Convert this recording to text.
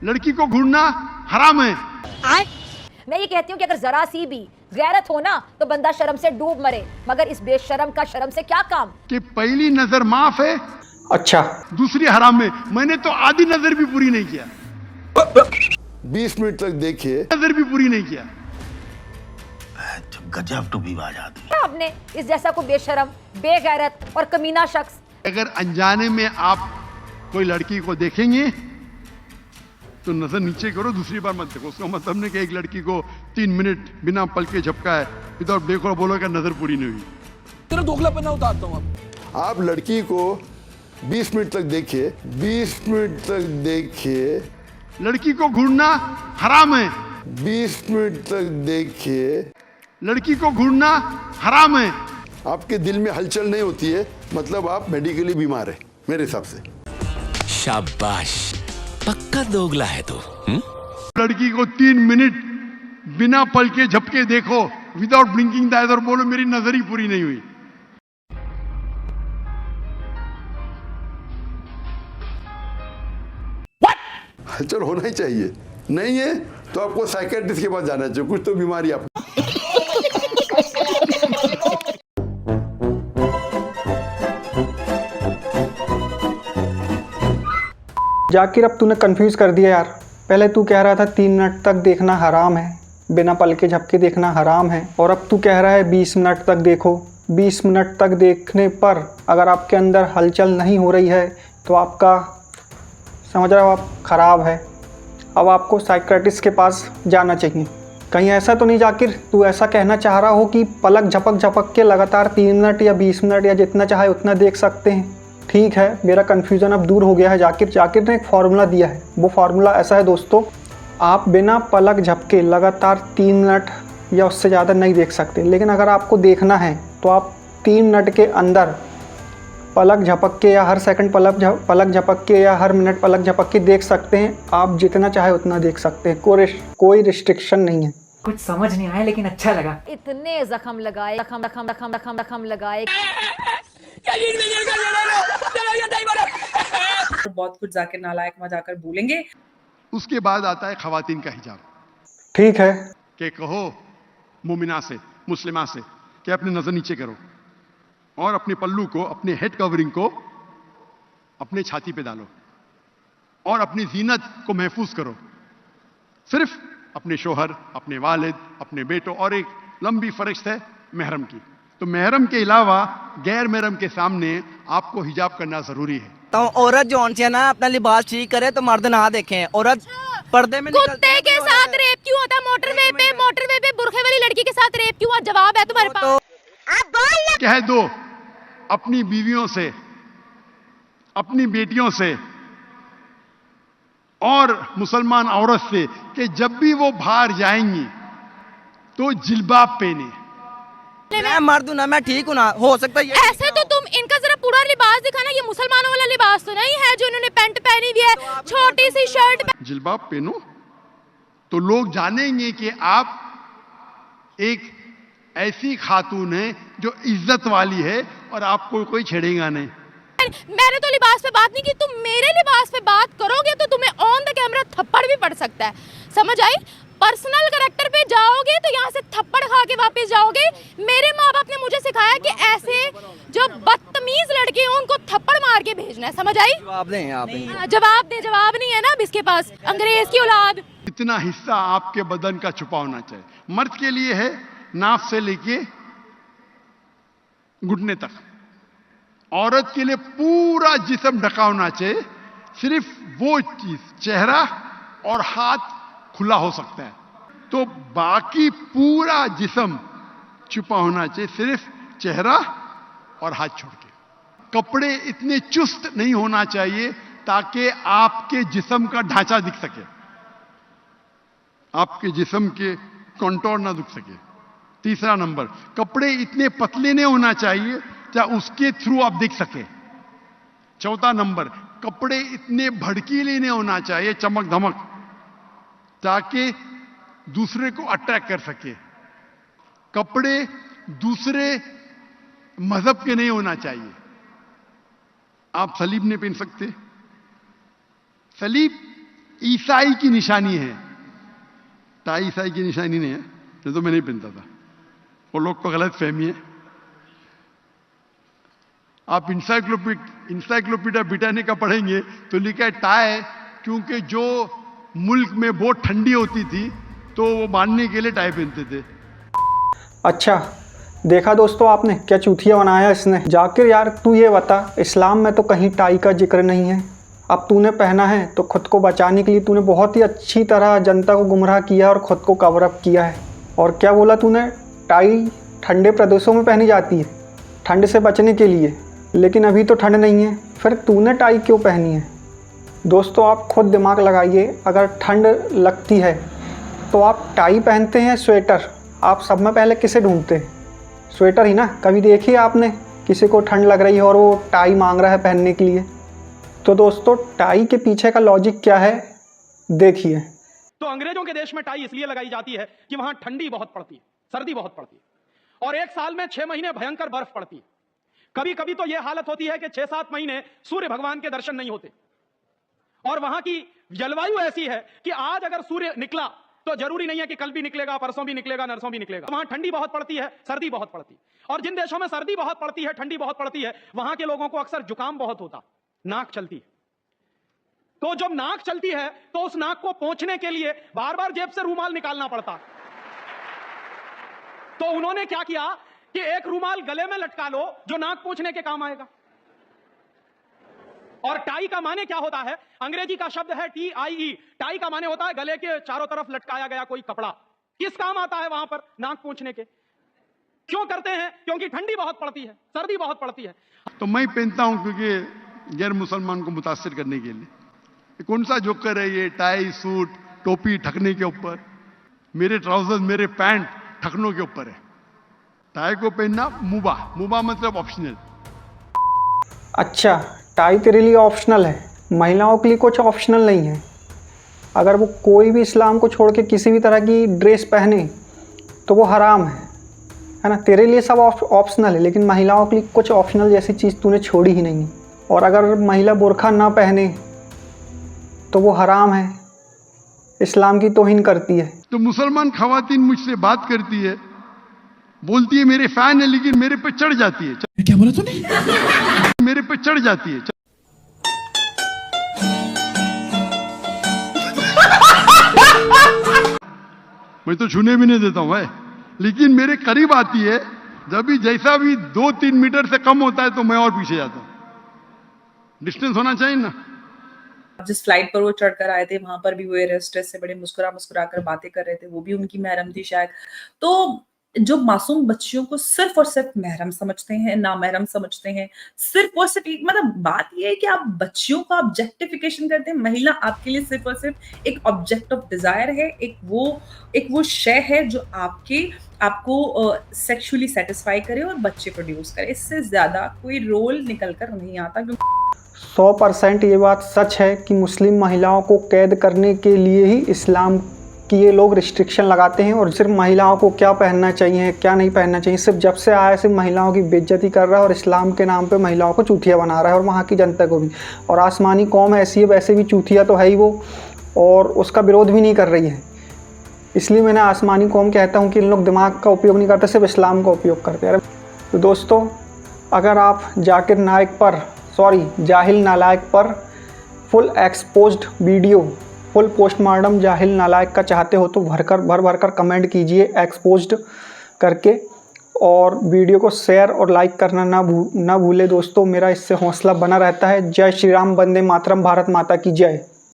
लड़की को घूरना हराम है। मैं ये कहती हूँ कि अगर जरा सी भी गैरत हो ना तो बंदा शर्म से डूब मरे, मगर इस बेशरम का शर्म से क्या काम। कि पहली नजर माफ है, अच्छा, दूसरी हराम में। मैंने तो आधी नजर भी पूरी नहीं किया, 20 मिनट तक देखिए, नजर भी पूरी नहीं किया। गजब टू भी बाज आती क्या आपने इस जैसा को बेशरम, बेगैरत और कमीना शख्स। अगर अनजाने में आप कोई लड़की को देखेंगे तो नजर नीचे करो, दूसरी बार मत देखो। उसका मतलब नहीं कि एक लड़की को 3 मिनट बिना पल के झपकाए इधर देखो बोलो कि नजर पूरी नहीं हुई। तेरा दोगलापना उतारता हूँ अब। आप लड़की को 20 मिनट तक देखिए, 20 मिनट तक देखिए, लड़की को घूरना हराम है, 20 मिनट तक देखिए, लड़की को घूरना हराम है। आपके दिल में हलचल नहीं होती है, मतलब आप मेडिकली बीमार है मेरे हिसाब से। शाबाश, पक्का दोगला है तू। लड़की को 3 मिनट बिना पल के झपके देखो, विदाउट ब्लिंकिंग द आइज, और बोलो मेरी नजर ही पूरी नहीं हुई। हलचल होना ही चाहिए, नहीं है तो आपको साइकेट्रिस्ट के पास जाना चाहिए, कुछ तो बीमारी आप। जाकिर अब तूने कंफ्यूज कर दिया यार। पहले तू कह रहा था 3 मिनट तक देखना हराम है, बिना पल के झपके देखना हराम है, और अब तू कह रहा है 20 मिनट तक देखो। 20 मिनट तक देखने पर अगर आपके अंदर हलचल नहीं हो रही है तो आपका, समझ रहे हो आप, ख़राब है। अब आपको साइकियाट्रिस्ट के पास जाना चाहिए। कहीं ऐसा तो नहीं जाकिर तू ऐसा कहना चाह रहा हो कि पलक झपक झपक के लगातार 3 मिनट या 20 मिनट या जितना चाहे उतना देख सकते हैं? ठीक है, मेरा कन्फ्यूज़न अब दूर हो गया है जाकिर। जाकिर ने एक फार्मूला दिया है, वो फार्मूला ऐसा है दोस्तों, आप बिना पलक झपके लगातार 3 मिनट या उससे ज़्यादा नहीं देख सकते, लेकिन अगर आपको देखना है तो आप 3 मिनट के अंदर पलक झपक के या हर सेकंड पलक झपक के या हर मिनट पलक झपक के देख सकते हैं। आप जितना चाहे उतना देख सकते हैं, कोई रिस्ट्रिक्शन नहीं है। कुछ समझ नहीं आया लेकिन अच्छा लगा। इतने जख्म लगाए, जख्म लगाए। बहुत कुछ जाकिर नालायक में जाकर बोलेंगे। उसके बाद आता है खवातीन का हिजाब। ठीक है, कि कहो मोमिना से, मुस्लिमा से कि अपनी नजर नीचे करो और अपने पल्लू को, अपने हेड कवरिंग को अपने छाती पे डालो और अपनी जीनत को महफूज करो। सिर्फ अपने शोहर, अपने वालिद, अपने बेटों, और एक लंबी फरिश्त है महरम की। तो महरम के अलावा गैर महरम के सामने आपको हिजाब करना जरूरी है। तो औरत जो है ना अपना लिबास ठीक करे तो मर्द ना देखें। औरत पर्दे में कुत्ते के साथ रेप क्यों होता है मोटरवे पे बुरखे वाली लड़की के साथ रेप क्यों? जवाब है तुम्हारे पास। कह दो अपनी बीवियों से, अपनी बेटियों से और मुसलमान औरत से कि जब भी वो बाहर जाएंगी तो जिल्बाब पहने। मैं मर्द हूं ना, मैं ठीक हूं ना, हो सकता है ऐसे तो तुम इनका जरा पूरा लिबास दिखाना। ये मुसलमानों वाला लिबास तो नहीं है जो इन्होंने पैंट पहनी हुई है, छोटी सी शर्ट। जिल्बाब पहनो तो लोग जानेंगे कि आप एक ऐसी खातून है जो इज्जत वाली है और आपको कोई छेड़ेगा नहीं। मैंने तो लिबास पे बात नहीं की, तुम मेरे लिबास पे बात करोगे तो तुम्हें ऑन द कैमरा थप्पड़ भी पड़ सकता है, समझ आई? पर्सनल कैरेक्टर पे जाओगे तो यहाँ से थप्पड़ खा के वापस जाओगे। मेरे माँ बाप ने मुझे सिखाया कि ऐसे जो बदतमीज लड़के हैं उनको थप्पड़ मार के भेजना है, समझ आई? जवाब दें आप। जवाब नहीं है ना अब इसके पास, अंग्रेज की औलाद। इतना हिस्सा आपके बदन का छुपा होना चाहिए। मर्द के लिए है नाक से लेके घुटने तक, औरत के लिए पूरा जिस्म ढका होना चाहिए। सिर्फ वो चीज, चेहरा और हाथ खुला हो सकता है, तो बाकी पूरा जिस्म छुपा होना चाहिए, सिर्फ चेहरा और हाथ छोड़ के। कपड़े इतने चुस्त नहीं होना चाहिए ताकि आपके जिस्म का ढांचा दिख सके, आपके जिस्म के कंटोर ना दिख सके। तीसरा नंबर, कपड़े इतने पतले नहीं होना चाहिए ताकि उसके थ्रू आप दिख सके। चौथा नंबर, कपड़े इतने भड़कीले नहीं होना चाहिए, चमक धमक, ताकि दूसरे को अट्रैक्ट कर सके। कपड़े दूसरे मजहब के नहीं होना चाहिए। आप सलीब नहीं पहन सकते। सलीब ईसाई की निशानी है। टाई ईसाई की निशानी नहीं है, ये तो मैं नहीं पहनता था, वो लोग को गलत फहमी है। आप इंसाइक्लोपीडिया ब्रिटानिका पढ़ेंगे तो लिखा है टाई, क्योंकि जो मुल्क में बहुत ठंडी होती थी तो वो बांधने के लिए टाई पहनते थे। अच्छा, देखा दोस्तों आपने क्या चूतिया बनाया इसने। जाकिर यार तू ये बता, इस्लाम में तो कहीं टाई का जिक्र नहीं है, अब तूने पहना है तो खुद को बचाने के लिए तूने बहुत ही अच्छी तरह जनता को गुमराह किया और ख़ुद को कवर अप किया है। और क्या बोला तूने, टाई ठंडे प्रदेशों में पहनी जाती है ठंड से बचने के लिए, लेकिन अभी तो ठंड नहीं है, फिर तूने टाई क्यों पहनी है। दोस्तों आप खुद दिमाग लगाइए, अगर ठंड लगती है तो आप टाई पहनते हैं स्वेटर, आप सब में पहले किसे ढूंढते हैं, स्वेटर ही ना। कभी देखिए आपने किसी को ठंड लग रही है और वो टाई मांग रहा है पहनने के लिए। तो दोस्तों टाई के पीछे का लॉजिक क्या है देखिए। तो अंग्रेजों के देश में टाई इसलिए लगाई जाती है कि वहां ठंडी बहुत पड़ती है, सर्दी बहुत पड़ती है, और एक साल में 6 महीने भयंकर बर्फ पड़ती है। कभी कभी तो यह हालत होती है कि 6-7 महीने सूर्य भगवान के दर्शन नहीं होते, और वहां की जलवायु ऐसी है कि आज अगर सूर्य निकला तो जरूरी नहीं है कि कल भी निकलेगा, परसों भी निकलेगा, नरसों भी निकलेगा। वहां ठंडी बहुत पड़ती है, सर्दी बहुत पड़ती है, और जिन देशों में सर्दी बहुत पड़ती है, ठंडी बहुत पड़ती है, वहां के लोगों को अक्सर जुकाम बहुत होता, नाक चलती है। तो जब नाक चलती है तो उस नाक को पोंछने के लिए बार बार जेब से रूमाल निकालना पड़ता। तो उन्होंने क्या किया कि एक रूमाल गले में लटका लो जो नाक पोंछने के काम आएगा। और टाई का माने क्या होता है, अंग्रेजी का शब्द है TIE, टाई का माने होता है गले के चारों तरफ लटकाया गया कोई कपड़ा। किस काम आता है वहां पर, नाक पोंछने के। क्यों करते हैं, क्योंकि ठंडी बहुत पड़ती है, सर्दी बहुत पड़ती है। तो मैं पहनता हूं क्योंकि गैर मुसलमान को मुतासिर करने के लिए। कौन सा जोकर है ये, टाई सूट टोपी ठकने के ऊपर, मेरे ट्राउजर्स मेरे पैंट ठकनों के ऊपर है। टाई को पहनना मुबा मतलब ऑप्शनल। अच्छा, टाई तेरे लिए ऑप्शनल है, महिलाओं के लिए कुछ ऑप्शनल नहीं है। अगर वो कोई भी इस्लाम को छोड़ के किसी भी तरह की ड्रेस पहने तो वो हराम है ना। तेरे लिए सब ऑप्शनल है, लेकिन महिलाओं के लिए कुछ ऑप्शनल जैसी चीज़ तूने छोड़ी ही नहीं। और अगर महिला बुर्का ना पहने तो वो हराम है, इस्लाम की तौहीन करती है। तो मुसलमान खवातीन मुझसे बात करती है, बोलती है मेरे फैन है, लेकिन मेरे पे चढ़ जाती है। क्या बोला तूने? मेरे पे चढ़ जाती है। मैं तो छूने भी नहीं देता हूं भाई, लेकिन मेरे करीब आती है। जब भी जैसा भी 2-3 मीटर से कम होता है तो मैं और पीछे जाता हूं। डिस्टेंस होना चाहिए ना। जिस फ्लाइट पर वो चढ़कर आए थे वहां पर भी वो एयरहोस्टेस से बड़े मुस्कुरा कर बातें कर रहे थे, वो भी उनकी महरम थी शायद। तो जो मासूम बच्चियों को सिर्फ और सिर्फ महरम समझते हैं, ना महरम समझते हैं, सिर्फ और सिर्फ मतलब बात ये है कि आप बच्चियों का ऑब्जेक्टिफिकेशन करते हैं। महिला आपके लिए सिर्फ और सिर्फ एक ऑब्जेक्ट ऑफ डिजायर है, एक वो शय है जो आपको सेक्सुअली सेटिस्फाई करे और बच्चे प्रोड्यूस करे। इससे ज्यादा कोई रोल निकल कर नहीं आता। 100% ये बात सच है कि मुस्लिम महिलाओं को कैद करने के लिए ही इस्लाम की ये लोग रिस्ट्रिक्शन लगाते हैं, और सिर्फ महिलाओं को क्या पहनना चाहिए क्या नहीं पहनना चाहिए, सिर्फ जब से आया सिर्फ महिलाओं की बेइज्जती कर रहा है और इस्लाम के नाम पे महिलाओं को चूतिया बना रहा है, और वहाँ की जनता को भी। और आसमानी कौम ऐसी है, वैसे भी चूतिया तो है ही वो, और उसका विरोध भी नहीं कर रही है। इसलिए मैंने आसमानी कौम कहता हूँ कि इन लोग दिमाग का उपयोग नहीं करते, सिर्फ इस्लाम का उपयोग करते हैं। तो दोस्तों अगर आप जाकिर नाइक पर जाहिल नालायक पर full exposed video, full postmortem जाहिल नालायक का चाहते हो तो भर कर कमेंट कीजिए एक्सपोज्ड करके, और वीडियो को शेयर और लाइक करना ना भूले दोस्तों। मेरा इससे हौसला बना रहता है। जय श्री राम, वंदे मातरम, भारत माता की जय।